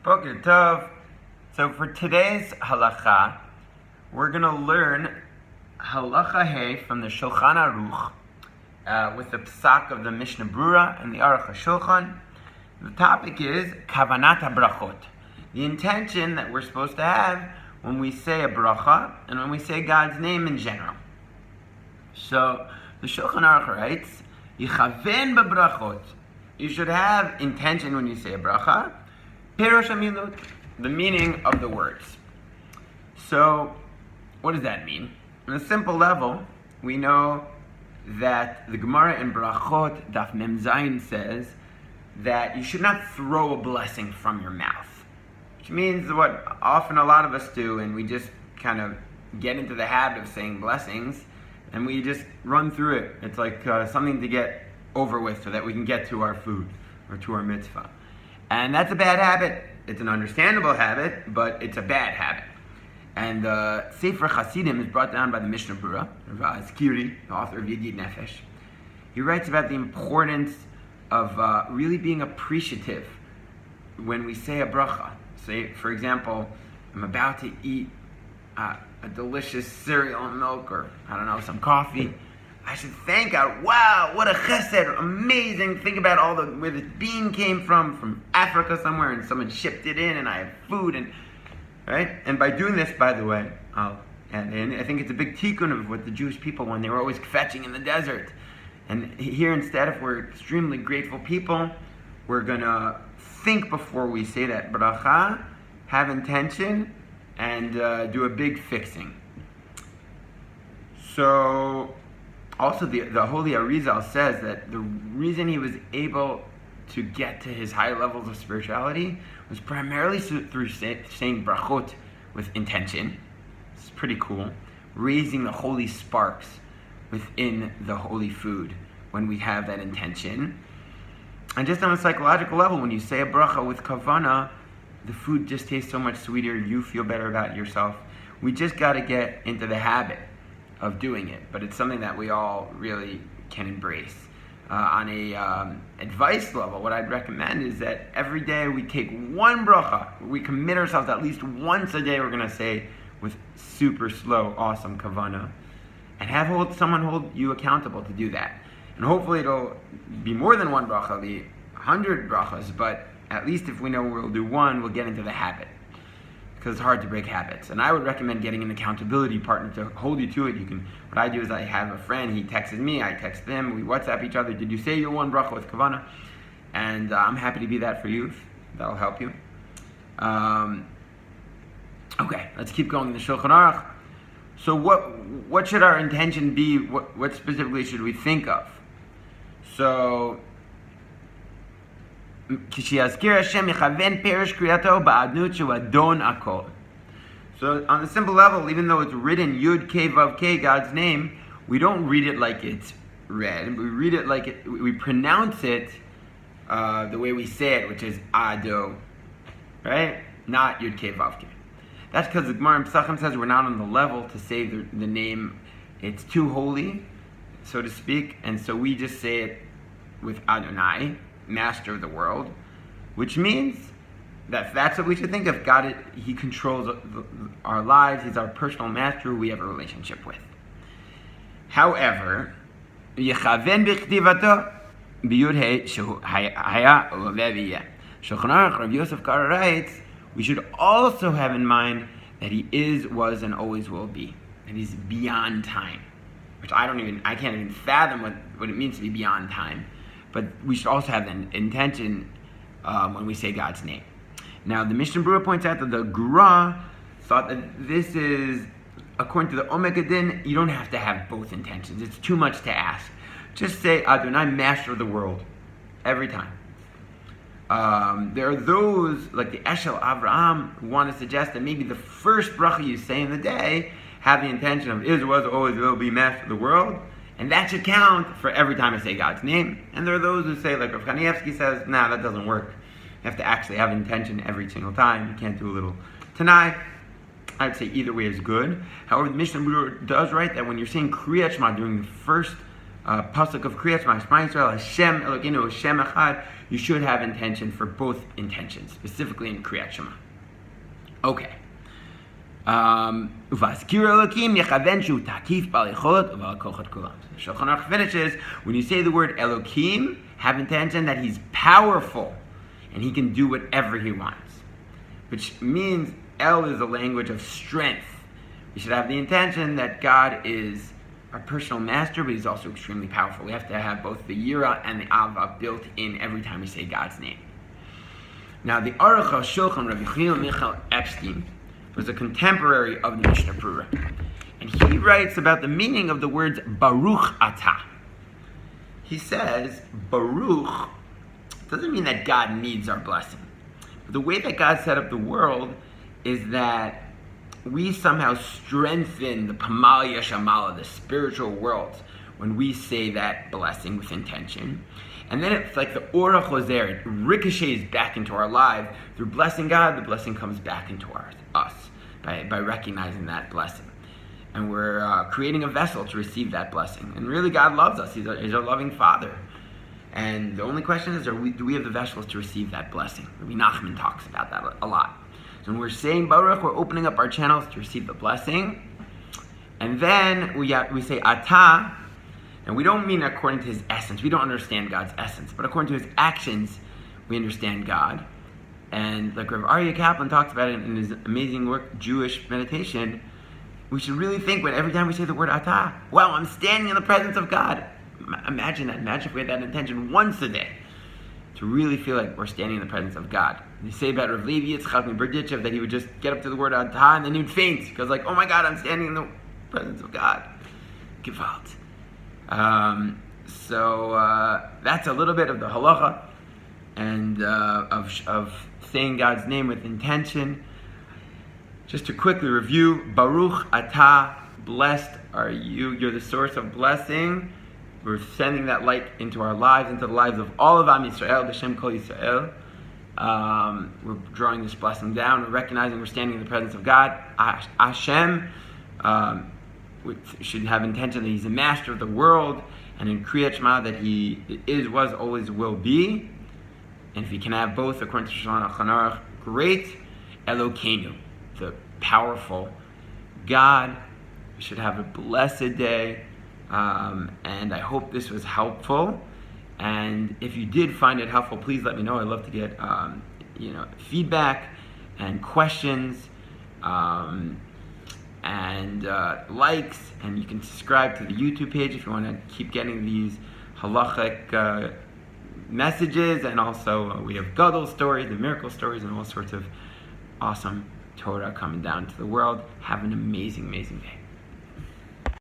Boker Tov. So for today's halacha, we're going to learn halacha hey from the Shulchan Aruch with the psak of the Mishnah Brura and the Aruch HaShulchan. The topic is kavanat habrachot, the intention that we're supposed to have when we say a bracha and when we say God's name in general. So the Shulchan Aruch writes, Yichaven b'brachot. You should have intention when you say a bracha. Pirush hamilut, the meaning of the words. So, what does that mean? On a simple level, we know that the Gemara in Brachot, Daf Mem Zayin, says that you should not throw a blessing from your mouth, which means what often a lot of us do, and we just kind of get into the habit of saying blessings, and we just run through it. It's like something to get over with so that we can get to our food or to our mitzvah. And that's a bad habit. It's an understandable habit, but it's a bad habit. And the Sefer Chasidim is brought down by the Mishnah Brura, Rav Azkiri, the author of Yedid Nefesh. He writes about the importance of really being appreciative when we say a bracha. Say, for example, I'm about to eat a delicious cereal and milk, or I don't know, some coffee. I should thank God. Wow, what a chesed, amazing. Think about where the bean came from Africa somewhere, and someone shipped it in, and I have food, and right? And by doing this, by the way, and I think it's a big tikkun of what the Jewish people, when they were always kvetching in the desert. And here, instead, if we're extremely grateful people, we're gonna think before we say that bracha, have intention, and do a big fixing. So, also the Holy Arizal says that the reason he was able to get to his high levels of spirituality was primarily through saying brachot with intention. It's pretty cool. Raising the holy sparks within the holy food when we have that intention. And just on a psychological level, when you say a bracha with kavana, the food just tastes so much sweeter. You feel better about yourself. We just got to get into the habit of doing it, but it's something that we all really can embrace. On a advice level, what I'd recommend is that every day we take one bracha. We commit ourselves at least once a day. We're going to say with super slow, awesome kavana, and have someone hold you accountable to do that. And hopefully it'll be more than one bracha, be 100 brachas. But at least if we know we'll do one, we'll get into the habit, because it's hard to break habits. And I would recommend getting an accountability partner to hold you to it. What I do is I have a friend, he texts me, I text them, we WhatsApp each other, did you say your one bracha with kavana? And I'm happy to be that for you, if that'll help you. Okay, let's keep going in the Shulchan Aruch. So what should our intention be? What specifically should we think of? So, so on the simple level, even though it's written Yud K Vav K, God's name, we don't read it like it's read. We read it like we pronounce it the way we say it, which is Ado, right? Not Yud K Vav K. That's because the Gemara in Pesachim says we're not on the level to say the name. It's too holy, so to speak, and so we just say it with Adonai, Master of the world, which means that that's what we should think of. God, He controls our lives. He's our personal master who we have a relationship with. However, Yechaven b'chtivato b'yud hey shehu haya uleviya. Shulchan Aruch Rav Yosef Karo writes, we should also have in mind that He is, was, and always will be, and He's beyond time, which I can't even fathom what it means to be beyond time. But we should also have an intention when we say God's name. Now, the Mishnah Brura points out that the Gra thought that this is, according to the Omek Adin, you don't have to have both intentions. It's too much to ask. Just say Adonai, Master of the world, every time. There are those, like the Eshel Avraham, who want to suggest that maybe the first bracha you say in the day have the intention of is, was, always will be Master of the world, and that should count for every time I say God's name. And there are those who say, like Rav Kanievsky says, nah, that doesn't work. You have to actually have intention every single time. You can't do a little Tanai. I'd say either way is good. However, the Mishnah Brura does write that when you're saying Kriyat Shema during the first pasuk of Kriyat Shema Yisrael, Hashem Elokeinu Hashem Echad, you should have intention for both intentions, specifically in Kriyat Shema. Okay. Shulchan Aruch finishes, when you say the word Elokim, have intention that He's powerful and He can do whatever He wants. Which means El is a language of strength. We should have the intention that God is our personal master, but He's also extremely powerful. We have to have both the Yira and the Ava built in every time we say God's name. Now, the Aruch HaShulchan, Rabbi Yechiel Michael Epstein, was a contemporary of the Mishnah Brura. And he writes about the meaning of the words Baruch Atah. He says, Baruch doesn't mean that God needs our blessing. But the way that God set up the world is that we somehow strengthen the Pamalia Shamala, the spiritual world, when we say that blessing with intention. And then it's like the Ora Choser, it ricochets back into our lives. Through blessing God, the blessing comes back into us by recognizing that blessing. And we're creating a vessel to receive that blessing. And really, God loves us. He's our loving Father. And the only question is, do we have the vessels to receive that blessing? Rabbi Nachman talks about that a lot. So when we're saying Baruch, we're opening up our channels to receive the blessing. And then we say Atah, and we don't mean according to His essence. We don't understand God's essence. But according to His actions, we understand God. And like Rav Aryeh Kaplan talks about it in his amazing work, Jewish Meditation, we should really think when every time we say the word Atah, wow, I'm standing in the presence of God. Imagine that. Imagine if we had that intention once a day, to really feel like we're standing in the presence of God. They say about Rav Levi Yitzchak Berditchev that he would just get up to the word Atah and then he'd faint. Because like, oh my God, I'm standing in the presence of God. Gewalt. So that's a little bit of the halacha and of saying God's name with intention. Just to quickly review, Baruch Atah, blessed are you. You're the source of blessing. We're sending that light into our lives, into the lives of all of Am Yisrael, B'Shem Kol Yisrael. We're drawing this blessing down. We're recognizing we're standing in the presence of God. Hashem, we should have intention that He's the master of the world, and in Kriyat Shema that He is, was, always will be. And if you can have both, according to Shulchan Aruch, great. Elokeinu, the powerful God. We should have a blessed day. And I hope this was helpful. And if you did find it helpful, please let me know. I'd love to get feedback and questions and likes. And you can subscribe to the YouTube page if you want to keep getting these halachic messages. And also we have Gadol stories and miracle stories and all sorts of awesome Torah coming down to the world. Have an amazing, amazing day.